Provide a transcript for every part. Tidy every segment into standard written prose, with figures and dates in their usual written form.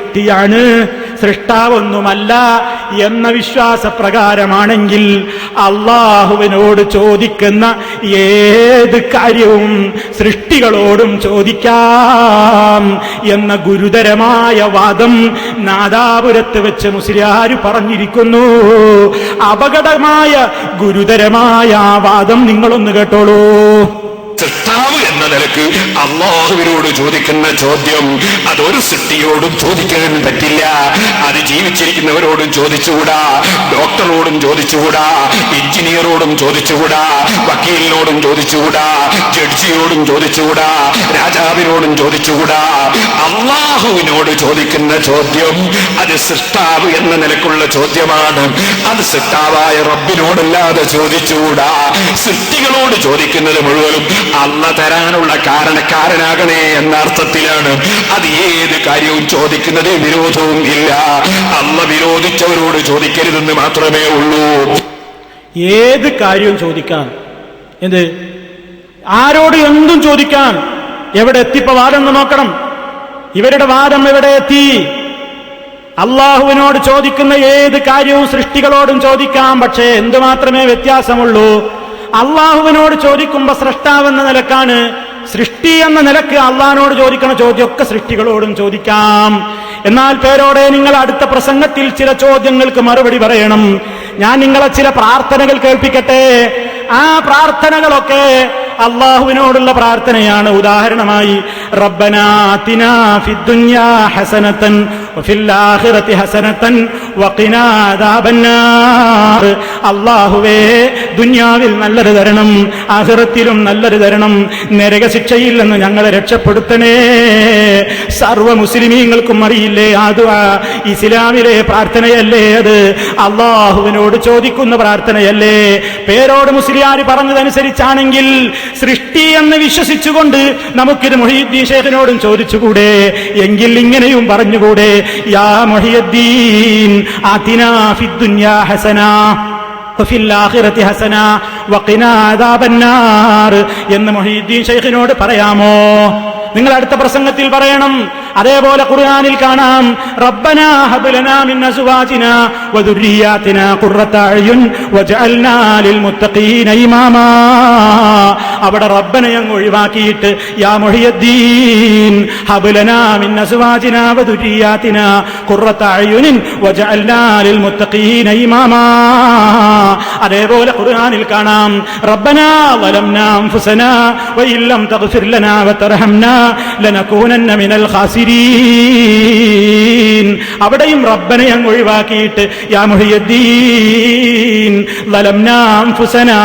സൃഷ്ടിയാണ്, സൃഷ്ടാവൊന്നുമല്ല എന്ന വിശ്വാസപ്രകാരമാണെങ്കിൽ അള്ളാഹുവിനോട് ചോദിക്കുന്ന ഏത് കാര്യവും സൃഷ്ടികളോടും ചോദിക്കാം എന്ന ഗുരുതരമായ വാദം നാദാപുരത്ത് വെച്ച് മുസ്ലിയാർ പറഞ്ഞിരിക്കുന്നു. അപകടമായ ഗുരുതരമായ ആ വാദം നിങ്ങളൊന്ന് കേട്ടോളൂ. സൃഷ്ടാവ് എന്ന നിലക്ക് അള്ളാഹുവിനോട് ചോദിക്കുന്ന ചോദ്യം അതൊരു സൃഷ്ടിയോടും ചോദിക്കാൻ പറ്റില്ല. അത് ജീവിച്ചിരിക്കുന്നവരോടും ചോദിച്ചുകൂടാ, ഡോക്ടറോടും ചോദിച്ചുകൂടാ, എഞ്ചിനീയറോടും ചോദിച്ചുകൂടാ, വക്കീലിനോടും ചോദിച്ചുകൂടാ, ജഡ്ജിയോടും ചോദിച്ചുകൂടാ, രാജാവിനോടും ചോദിച്ചുകൂടാ. അള്ളാഹുവിനോട് ചോദിക്കുന്ന ചോദ്യം അത് സൃഷ്ടാവ് എന്ന നിലക്കുള്ള ചോദ്യമാണ്. അത് സൃഷ്ടാവായ റബ്ബിനോടല്ലാതെ ചോദിച്ചുകൂടാ. സൃഷ്ടികളോട് ചോദിക്കുന്നത് മുഴുവനും അള്ള തരാനുള്ള കാരണക്കാരനാകണേ എന്ന അർത്ഥത്തിലാണ്. അത് ഏത് കാര്യവും ചോദിക്കുന്നത് വിരോധവും ഇല്ല. അള്ള വിരോധിച്ചവരോട് ചോദിക്കരുതെന്ന് മാത്രമേ ഉള്ളൂ. ഏത് കാര്യവും ചോദിക്കാം. എന്ത്? ആരോട് എന്തും ചോദിക്കാം. എവിടെ എത്തിപ്പോ വാദം എന്ന് നോക്കണം. ഇവരുടെ വാദം എവിടെ എത്തി? അള്ളാഹുവിനോട് ചോദിക്കുന്ന ഏത് കാര്യവും സൃഷ്ടികളോടും ചോദിക്കാം. പക്ഷേ എന്തു മാത്രമേ വ്യത്യാസമുള്ളൂ? അള്ളാഹുവിനോട് ചോദിക്കുമ്പോ സൃഷ്ടാവെന്ന നിലക്കാണ്. സൃഷ്ടി എന്ന നിലക്ക് അള്ളാഹിനോട് ചോദിക്കുന്ന ചോദ്യമൊക്കെ സൃഷ്ടികളോടും ചോദിക്കാം. എന്നാൽ പേരോടെ നിങ്ങൾ അടുത്ത പ്രസംഗത്തിൽ ചില ചോദ്യങ്ങൾക്ക് മറുപടി പറയണം. ഞാൻ നിങ്ങളെ ചില പ്രാർത്ഥനകൾ കേൾപ്പിക്കട്ടെ. ആ പ്രാർത്ഥനകളൊക്കെ അള്ളാഹുവിനോടുള്ള പ്രാർത്ഥനയാണ്. ഉദാഹരണമായി റബ്ബനാ ആതിനാ ഫിദ്ദുനിയാ ഹസനതൻ വഫിൽ ആഖിറതി ഹസനതൻ വഖിനാ അദാബന്നാർ. അള്ളാഹുവേ, ദുനിയാവിൽ നല്ലത് തരണം, ആഖിറത്തിലും നല്ലത് തരണം, നരകശിക്ഷയിൽ നിന്ന് ഞങ്ങളെ രക്ഷപ്പെടുത്തണേ. സർവ മുസ്ലിമീങ്ങൾക്കും അറിയില്ലേ ആ ദുആ ഇസ്ലാമിലെ പ്രാർത്ഥനയല്ലേ? അത് അള്ളാഹുവിനോട് ചോദിക്കുന്ന പ്രാർത്ഥനയല്ലേ? പേരോട് മുസ്ലിയാർ പറഞ്ഞതനുസരിച്ചാണെങ്കിൽ സൃഷ്ടി എന്ന് വിശ്വസിച്ചുകൊണ്ട് നമുക്കിത് മുഹീദ്ദീൻ ശൈഖിനോടും ചോദിച്ചുകൂടെ? എങ്കിൽ ഇങ്ങനെയും പറഞ്ഞുകൂടെ? യാ മുഹീദ്ദീൻ ആതിനാ ഫിദ്ദുനിയാ ഹസനാ വഫിൽ ആഖിറതി ഹസനാ വഖിനാ അദാബന്നാർ എന്ന് മുഹീദ്ദീൻ ശൈഖിനോട് പറയാമോ? നിങ്ങൾ അടുത്ത പ്രസംഗത്തിൽ പറയണം. അതേപോലെ ഖുർആനിൽ കാണാം റബ്ബനാ ഹബ് ലനാ മിൻ അസ്വാജിനാ വദുർരിയാതിനാ ഖുർറത അയുൻ വജഅൽനാ ലിൽ മുത്തഖീന ഇമാമാ. അവിടെ റബ്ബനെ അങ്ങ് ഒഴിവാക്കിയിട്ട് യാ മുഹയ്യദ്ദീൻ ഹബ് ലനാ മിൻ അസ്വാജിനാ വദുർരിയാതിനാ ഖുർറത അയുൻ വജഅൽനാ ലിൽ മുത്തഖീന ഇമാമാ. അതേപോലെ ഖുർആനിൽ കാണാം റബ്ബനാ വലംനാ അൻഫുസനാ വഇല്ലം തഗ്ഫിർ ലനാ വതർഹംനാ ലനകൂനന്ന മിനൽ ഖാസിരീൻ. അവിടെയും റബ്ബനെ അങ്ങ് ഒഴിവാക്കിയിട്ട് യാ മുഹയ്യദ്ദീൻ ലലംനാ അൻഫുസനാ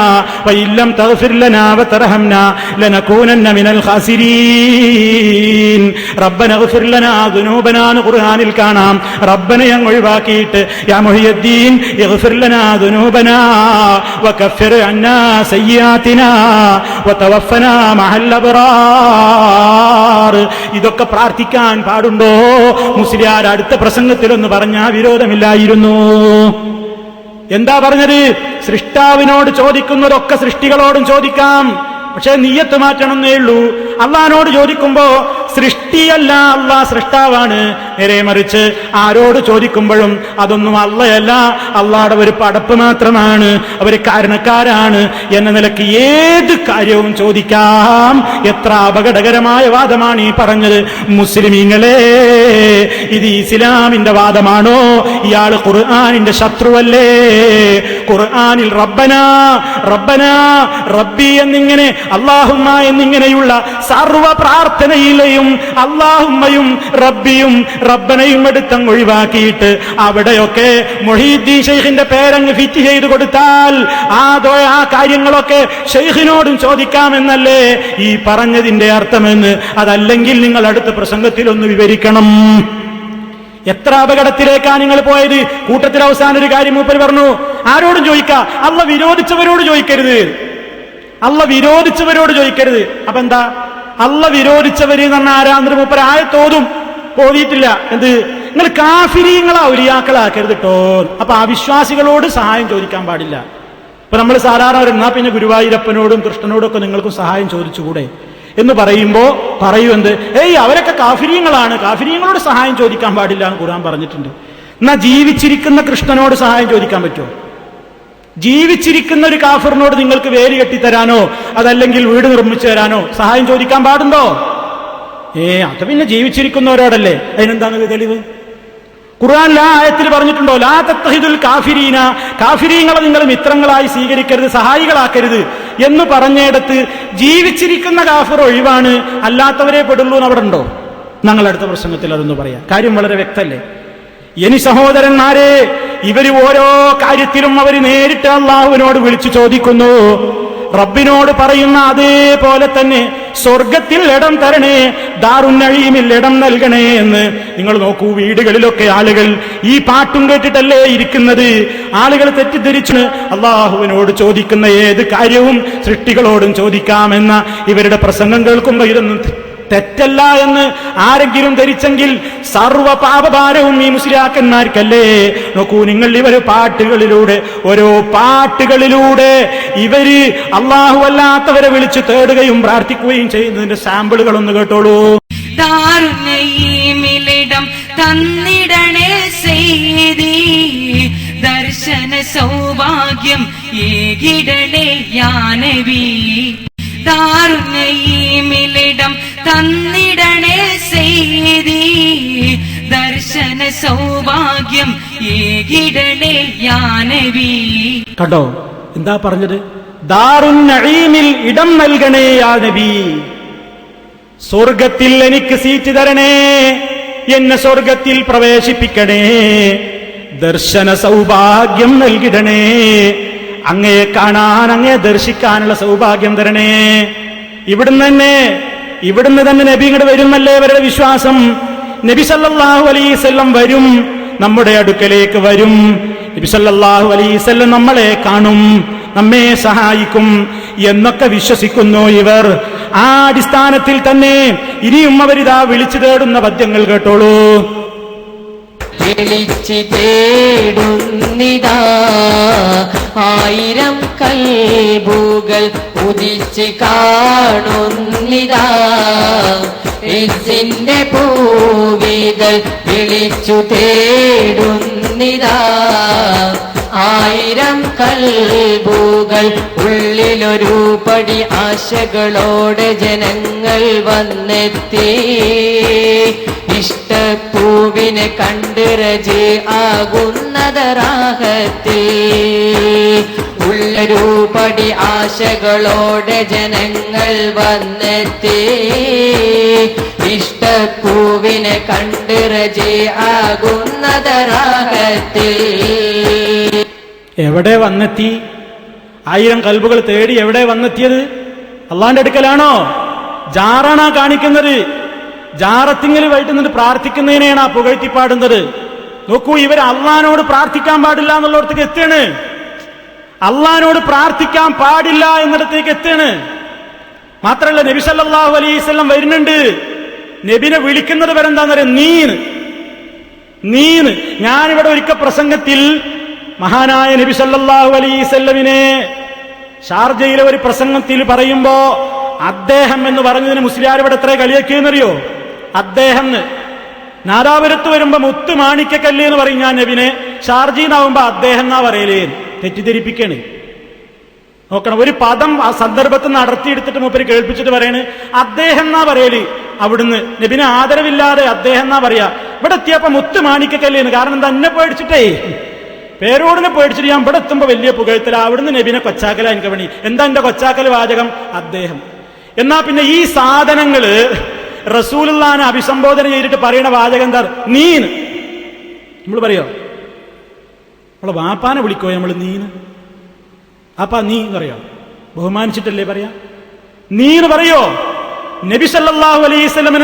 വഇല്ലം തഗ്ഫിർ ലനാ വതർഹംനാ ലനകൂനന്ന മിനൽ ഖാസിരീൻ. റബ്ബനഗ്ഫിർ ലനാ ദുനൂബനാ എന്ന് ഖുർആനിൽ കാണാം. റബ്ബനെ അങ്ങ് ഒഴിവാക്കിയിട്ട് യാ മുഹയ്യദ്ദീൻ ഇഗ്ഫിർ ലനാ ദുനൂബനാ വകഫിർ അന്നാ സയ്യിആതിനാ വതവഫനാ മഅൽ അബ്റാർ. ഇതൊക്കെ പ്രാർത്ഥിക്കാൻ പാടുണ്ടോ? മുസ്ലിയാർ അടുത്ത പ്രസംഗത്തിലൊന്ന് പറഞ്ഞാൽ വിരോധമില്ലായിരുന്നു. എന്താ പറഞ്ഞത്? സൃഷ്ടാവിനോട് ചോദിക്കുന്നതൊക്കെ സൃഷ്ടികളോടും ചോദിക്കാം. പക്ഷെ നിയ്യത്ത് മാറ്റണമെന്നേ ഉള്ളൂ. അള്ളാഹിനോട് ചോദിക്കുമ്പോ സൃഷ്ടിയല്ല, അള്ളാഹ് സൃഷ്ടാവാണ്. നേരെ മറിച്ച് ആരോട് ചോദിക്കുമ്പോഴും അതൊന്നും അള്ളയല്ല, അള്ളാഹുടെ ഒരു പടപ്പ് മാത്രമാണ്, അവർ കാരണക്കാരാണ് എന്ന നിലയ്ക്ക് ഏത് കാര്യവും ചോദിക്കാം. എത്ര അപകടകരമായ വാദമാണ് ഈ പറഞ്ഞത്. മുസ്ലിമീങ്ങളെ, ഇത് ഇസ്ലാമിന്റെ വാദമാണോ? ഇയാൾ ഖുർആനിന്റെ ശത്രുവല്ലേ? ഖുർആനിൽ റബ്ബനാ റബ്ബനാ റബ്ബി എന്നിങ്ങനെ അല്ലാഹുമ്മ എന്നിങ്ങനെയുള്ള സർവ പ്രാർത്ഥനയിലെയും അല്ലാഹുമ്മയും റബ്ബിയും റബ്ബനയും എടുത്തങ്ങ് ഒഴിവാക്കിയിട്ട് അവിടെയൊക്കെ മുഹീദ്ദീൻ ശൈഖിന്റെ പേരങ്ങ് ഫിറ്റ് ചെയ്ത് കൊടുത്താൽ ആ കാര്യങ്ങളൊക്കെ ശൈഖിനോടും ചോദിക്കാമെന്നല്ലേ ഈ പറഞ്ഞതിന്റെ അർത്ഥമെന്ന്? അതല്ലെങ്കിൽ നിങ്ങൾ അടുത്ത പ്രസംഗത്തിൽ ഒന്ന് വിവരിക്കണം. എത്ര അപകടത്തിലേക്കാണ് നിങ്ങൾ പോയത്? കൂട്ടത്തിൽ അവസാനം ഒരു കാര്യം മൂപ്പർ പറഞ്ഞു, ആരോടും ചോദിക്കാം, അള്ള വിരോധിച്ചവരോട് ചോദിക്കരുത്, അള്ള വിരോധിച്ചവരോട് ചോദിക്കരുത്. അപ്പൊ എന്താ? അള്ള വിരോധിച്ചവര് എന്ന് പറഞ്ഞാൽ ആരാന്തര മൂപ്പർ ആയത്തോതും ഓതിയിട്ടില്ല. എന്ത്? നിങ്ങൾ കാഫിരീങ്ങളാ ഔലിയാക്കളാക്കരുത് കേട്ടോ. അപ്പൊ അവിശ്വാസികളോട് സഹായം ചോദിക്കാൻ പാടില്ല. ഇപ്പൊ നമ്മൾ സാധാരണ എന്നാ പിന്നെ ഗുരുവായൂരപ്പനോടും കൃഷ്ണനോടും ഒക്കെ നിങ്ങൾക്കും സഹായം ചോദിച്ചുകൂടെ? എന്ന് പറയുമ്പോ എന്ത്? അവരൊക്കെ കാഫിരീങ്ങളാണ്, കാഫിരീങ്ങളോട് സഹായം ചോദിക്കാൻ പാടില്ല എന്ന് ഖുർആൻ പറഞ്ഞിട്ടുണ്ട്. എന്നാ ജീവിച്ചിരിക്കുന്ന കൃഷ്ണനോട് സഹായം ചോദിക്കാൻ പറ്റുമോ? ജീവിച്ചിരിക്കുന്ന ഒരു കാഫിറിനോട് നിങ്ങൾക്ക് വേലി കെട്ടിത്തരാനോ അതല്ലെങ്കിൽ വീട് നിർമ്മിച്ചു തരാനോ സഹായം ചോദിക്കാൻ പാടുണ്ടോ? അത് പിന്നെ ജീവിച്ചിരിക്കുന്നവരോടല്ലേ. അതിനെന്താണ് തെളിവ്? ഖുർആനിലെ ആയത്തിൽ പറഞ്ഞിട്ടുണ്ടോ, ലാ തത്തഹിദുൽ കാഫിരീന, കാഫിരീങ്ങളെ നിങ്ങൾ മിത്രങ്ങളായി സ്വീകരിക്കരുത്, സഹായികളാക്കരുത് എന്ന് പറഞ്ഞിടത്ത് ജീവിച്ചിരിക്കുന്ന കാഫിർ ഒഴിവാണ്, അല്ലാത്തവരെ പെടുള്ളൂ എന്ന് അവിടെ ഉണ്ടോ? ഞങ്ങൾ അടുത്ത പ്രസംഗത്തിൽ അതൊന്ന് പറയാം. കാര്യം വളരെ വ്യക്തല്ലേ. ഇനി സഹോദരന്മാരെ, ഇവര് ഓരോ കാര്യത്തിലും അവർ നേരിട്ട് അള്ളാഹുവിനോട് വിളിച്ചു ചോദിക്കുന്നു. റബ്ബിനോട് പറയുന്ന അതേപോലെ തന്നെ സ്വർഗത്തിൽ ഇടം തരണേ, ദാറുൻ നഈമിൽ ഇടം നൽകണേ എന്ന്. നിങ്ങൾ നോക്കൂ, വീടുകളിലൊക്കെ ആളുകൾ ഈ പാട്ടും കേട്ടിട്ടല്ലേ ഇരിക്കുന്നത്. ആളുകൾ തെറ്റിദ്ധരിച്ച് അള്ളാഹുവിനോട് ചോദിക്കുന്ന ഏത് കാര്യവും സൃഷ്ടികളോടും ചോദിക്കാമെന്ന ഇവരുടെ പ്രസംഗം കേൾക്കുമ്പോൾ ഇതൊന്നും തെറ്റല്ല എന്ന് ആരെങ്കിലും ധരിച്ചെങ്കിൽ സർവ പാപഭാരവും ഈ മുസ്ലിയാക്കന്മാർക്കല്ലേ. നോക്കൂ നിങ്ങൾ, ഇവര് പാട്ടുകളിലൂടെ, ഓരോ പാട്ടുകളിലൂടെ ഇവര് അള്ളാഹു അല്ലാത്തവരെ വിളിച്ച് തേടുകയും പ്രാർത്ഥിക്കുകയും ചെയ്യുന്നതിന്റെ സാമ്പിളുകളൊന്ന് കേട്ടോളൂ. ദാറുന്നഈമിലിടം തന്നിടണേ സയ്യിദി, ദർശന സൗഭാഗ്യം ഏകിടണേ യാ നബി. ദാറുന്നഈമിലിടം തന്നിടണേ സയ്യിദി, ദർശന സൗഭാഗ്യം ഏകിടണേ യാ നബി. കണ്ടോ എന്താ പറഞ്ഞത്? ദാറുൻ നഈമിൽ ഇടം നൽകണേ യാ നബി. സ്വർഗത്തിൽ എനിക്ക് സീറ്റ് തരണേ, എന്നെ സ്വർഗത്തിൽ പ്രവേശിപ്പിക്കണേ, ദർശന സൗഭാഗ്യം നൽകിടണേ, അങ്ങയെ കാണാൻ, അങ്ങയെ ദർശിക്കാനുള്ള സൗഭാഗ്യം തരണേ. ഇവിടുന്ന് തന്നെ നബി ഇങ്ങോട്ട് വരുന്നല്ലേ അവരുടെ വിശ്വാസം. നബി സല്ലല്ലാഹു അലൈഹി വസല്ലം വരും, നമ്മുടെ അടുക്കലേക്ക് വരും. നബി സല്ലല്ലാഹു അലൈഹി വസല്ലം നമ്മളെ കാണും, നമ്മെ സഹായിക്കും എന്നൊക്കെ വിശ്വസിക്കുന്നു ഇവർ. ആ അടിസ്ഥാനത്തിൽ തന്നെ ഇനിയും അവരിതാ വിളിച്ചു തേടുന്ന പദ്യങ്ങൾ കേട്ടോളൂ. വിളിച്ചു തേടുന്നിതാ ആയിരം കൽബുകൾ ഉദിച്ച് കാണുന്നിതാ, ഇസിന്റെ പൂവിതൾ വിളിച്ചു തേടുന്നിതാ ആയിരം കൽബുകൾ. ഉള്ളിലൊരു പടി ആശകളോടെ ജനങ്ങൾ വന്നെത്തി, ഇഷ്ടപ്പൂവിനെ കണ്ട് റജി ആകുന്നതറാഹത്തിൽ. ഉള്ളൊരു പടി ആശകളോടെ ജനങ്ങൾ വന്നെത്തി, ഇഷ്ടപ്പൂവിനെ കണ്ട് റജി ആകുന്നതറാഹത്തിൽ. എവിടെ വന്നെത്തി? ആയിരം കൽബുകൾ തേടി എവിടെ വന്നെത്തിയത്? അള്ളാന്റെ അടുക്കലാണോ? ജാറാണാ കാണിക്കുന്നത്. ജാറത്തിങ്ങൽ വൈറ്റുന്നിട്ട് പ്രാർത്ഥിക്കുന്നതിനെയാണ് ആ പുകഴ്ത്തിപ്പാടുന്നത്. നോക്കൂ, ഇവർ അള്ളഹാനോട് പ്രാർത്ഥിക്കാൻ പാടില്ല എന്നുള്ളിടത്തേക്ക് എത്തുകയാണ്. അള്ളഹാനോട് പ്രാർത്ഥിക്കാൻ പാടില്ല എന്നിടത്തേക്ക് എത്തുകയാണ്. മാത്രമല്ല, നബി സല്ലല്ലാഹു അലൈഹി വസല്ലം വരുന്നുണ്ട്. നബിനെ വിളിക്കുന്നത് വരെ എന്താണെന്നറിയാം? നീന്ന്. ഞാനിവിടെ ഒരിക്കൽ പ്രസംഗത്തിൽ മഹാനായ നബി സല്ലല്ലാഹു അലൈഹി വസല്ലമിനെ ഷാർജയിലെ ഒരു പ്രസംഗത്തിൽ പറയുമ്പോ അദ്ദേഹം എന്ന് പറഞ്ഞതിന് മുസ്ലിയാർ ഇവിടെ എത്ര കളിയാക്കിയെന്നറിയോ? അദ്ദേഹം നാദാപുരത്ത് വരുമ്പോ മുത്ത് മാണിക്കക്കല്ല് എന്ന് പറയും ഞാൻ നബിനെ, ഷാർജീന്നാവുമ്പോ അദ്ദേഹം എന്നാ പറയലേ. തെറ്റിദ്ധരിപ്പിക്കണേ. നോക്കണം, ഒരു പദം ആ സന്ദർഭത്തിൽ നടത്തിയെടുത്തിട്ട് മൂപ്പര് കേൾപ്പിച്ചിട്ട് പറയണ് അദ്ദേഹം എന്നാ പറയല്. അവിടുന്ന് നബിനെ ആദരവില്ലാതെ അദ്ദേഹം എന്നാ പറയാ. ഇവിടെ എത്തിയപ്പോ മുത്ത് മാണിക്കക്കല്ലേന്ന്. കാരണം എന്താ? എന്നെ പേടിച്ചിട്ടേ, പേരോടിനെ പേടിച്ചിട്ട് ഞാൻ ഇവിടെ എത്തുമ്പോ വലിയ പുകഴ്ത്തല. അവിടുന്ന് നബിനെ കൊച്ചാക്കല എനിക്ക് പണി. എന്താ എന്റെ കൊച്ചാക്കൽ വാചകം? അദ്ദേഹം. എന്നാ പിന്നെ ഈ സാധനങ്ങള് റസൂലുള്ളാഹിനെ അഭിസംബോധന ചെയ്തിട്ട് പറയുന്ന വാചകം എന്താ? നീന്ന്. നമ്മൾ പറയോ? നമ്മളെ വാപ്പാനെ വിളിക്കോ നമ്മൾ നീന്ന്? അപ്പാ നീ എന്ന് പറയോ? ബഹുമാനിച്ചിട്ടല്ലേ പറയാ? നീന്ന് പറയോ? നബി സല്ലല്ലാഹു അലൈഹി വസല്ലം